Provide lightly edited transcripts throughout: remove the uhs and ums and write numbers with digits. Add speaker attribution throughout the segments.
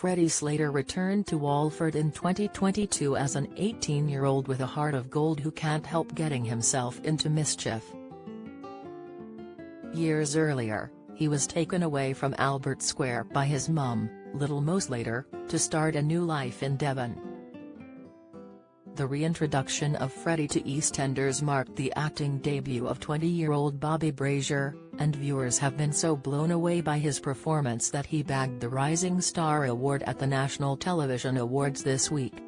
Speaker 1: Freddie Slater returned to Walford in 2022 as an 18-year-old with a heart of gold who can't help getting himself into mischief. Years earlier, he was taken away from Albert Square by his mum, Little Mo Slater, to start a new life in Devon. The reintroduction of Freddie to EastEnders marked the acting debut of 20-year-old Bobby Brazier, and viewers have been so blown away by his performance that he bagged the Rising Star Award at the National Television Awards this week.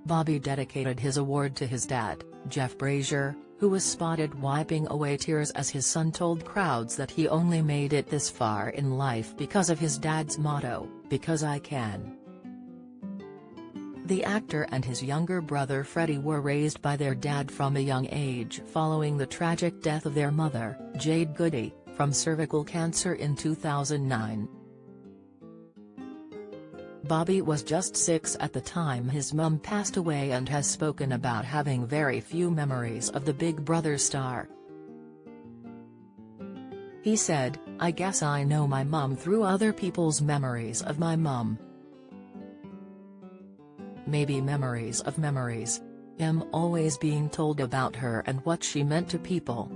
Speaker 1: Bobby dedicated his award to his dad, Jeff Brazier, who was spotted wiping away tears as his son told crowds that he only made it this far in life because of his dad's motto, "Because I can." The actor and his younger brother Freddie were raised by their dad from a young age following the tragic death of their mother, Jade Goody, from cervical cancer in 2009. Bobby was just 6 at the time his mum passed away and has spoken about having very few memories of the Big Brother star. He said, "I guess I know my mum through other people's memories of my mum. Maybe memories of memories. Always being told about her and what she meant to people."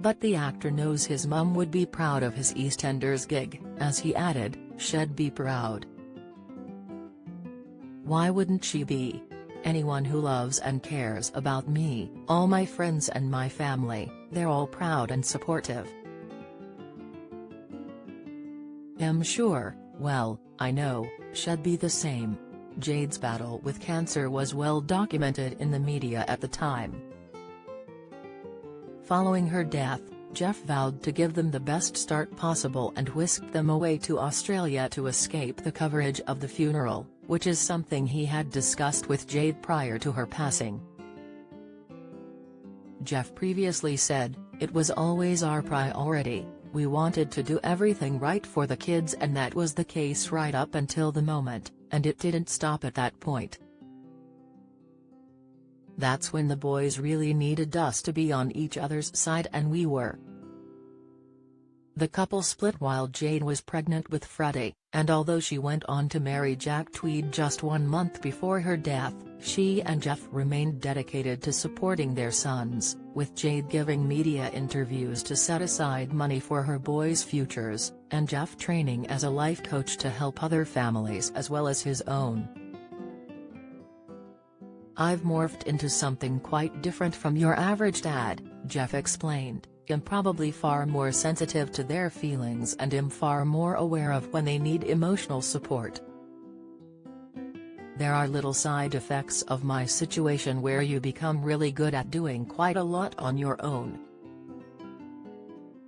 Speaker 1: But the actor knows his mum would be proud of his EastEnders gig, as he added, "She'd be proud. Why wouldn't she be? Anyone who loves and cares about me, all my friends and my family, they're all proud and supportive. Sure, well, I know, she'd be the same." Jade's battle with cancer was well documented in the media at the time. Following her death, Jeff vowed to give them the best start possible and whisked them away to Australia to escape the coverage of the funeral, which is something he had discussed with Jade prior to her passing. Jeff previously said, "It was always our priority. We wanted to do everything right for the kids and that was the case right up until the moment, and it didn't stop at that point. That's when the boys really needed us to be on each other's side and we were." The couple split while Jade was pregnant with Freddie, and although she went on to marry Jack Tweed just 1 month before her death, she and Jeff remained dedicated to supporting their sons, with Jade giving media interviews to set aside money for her boys' futures, and Jeff training as a life coach to help other families as well as his own. "I've morphed into something quite different from your average dad," Jeff explained. "I'm probably far more sensitive to their feelings and am far more aware of when they need emotional support. There are little side effects of my situation where you become really good at doing quite a lot on your own.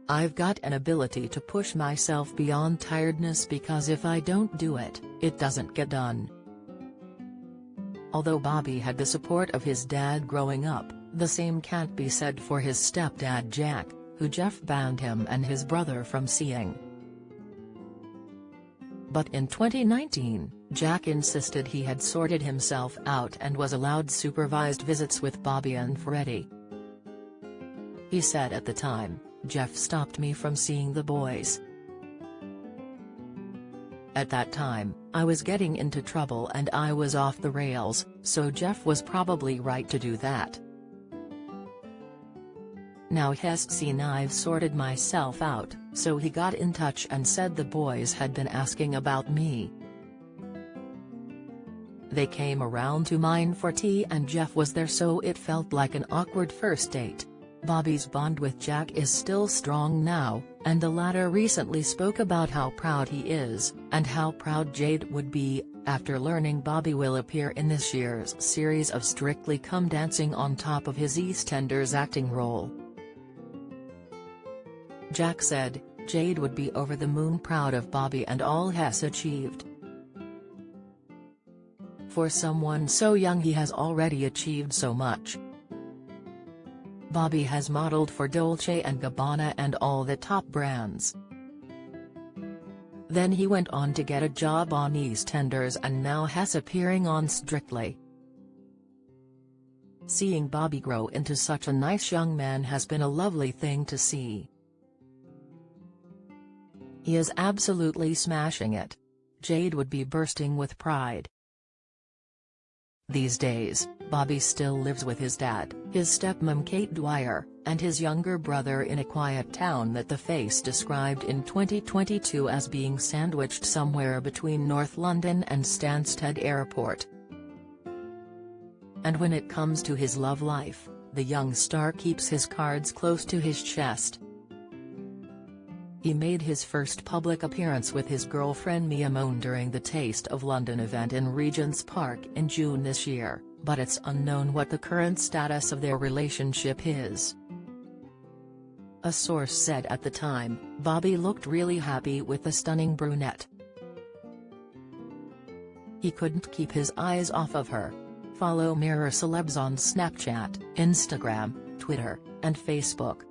Speaker 1: I've got an ability to push myself beyond tiredness because if I don't do it, it doesn't get done." Although Bobby had the support of his dad growing up, the same can't be said for his stepdad Jack, who Jeff banned him and his brother from seeing. But in 2019, Jack insisted he had sorted himself out and was allowed supervised visits with Bobby and Freddie. He said at the time, "Jeff stopped me from seeing the boys. At that time, I was getting into trouble and I was off the rails, so Jeff was probably right to do that. Now he's seen I've sorted myself out, so he got in touch and said the boys had been asking about me. They came around to mine for tea and Jeff was there, so it felt like an awkward first date." Bobby's bond with Jack is still strong now, and the latter recently spoke about how proud he is, and how proud Jade would be, after learning Bobby will appear in this year's series of Strictly Come Dancing on top of his EastEnders acting role. Jack said, "Jade would be over the moon proud of Bobby and all he's achieved. For someone so young he has already achieved so much. Bobby has modeled for Dolce & Gabbana and all the top brands. Then he went on to get a job on EastEnders and now he's appearing on Strictly. Seeing Bobby grow into such a nice young man has been a lovely thing to see." He is absolutely smashing it. Jade would be bursting with pride. These days, Bobby still lives with his dad, his stepmom Kate Dwyer, and his younger brother in a quiet town that the Face described in 2022 as being sandwiched somewhere between North London and Stansted Airport. And when it comes to his love life, the young star keeps his cards close to his chest. He made his first public appearance with his girlfriend Mia Moan during the Taste of London event in Regent's Park in June this year, but it's unknown what the current status of their relationship is. A source said at the time, Bobby looked really happy with the stunning brunette. He couldn't keep his eyes off of her. Follow Mirror Celebs on Snapchat, Instagram, Twitter, and Facebook.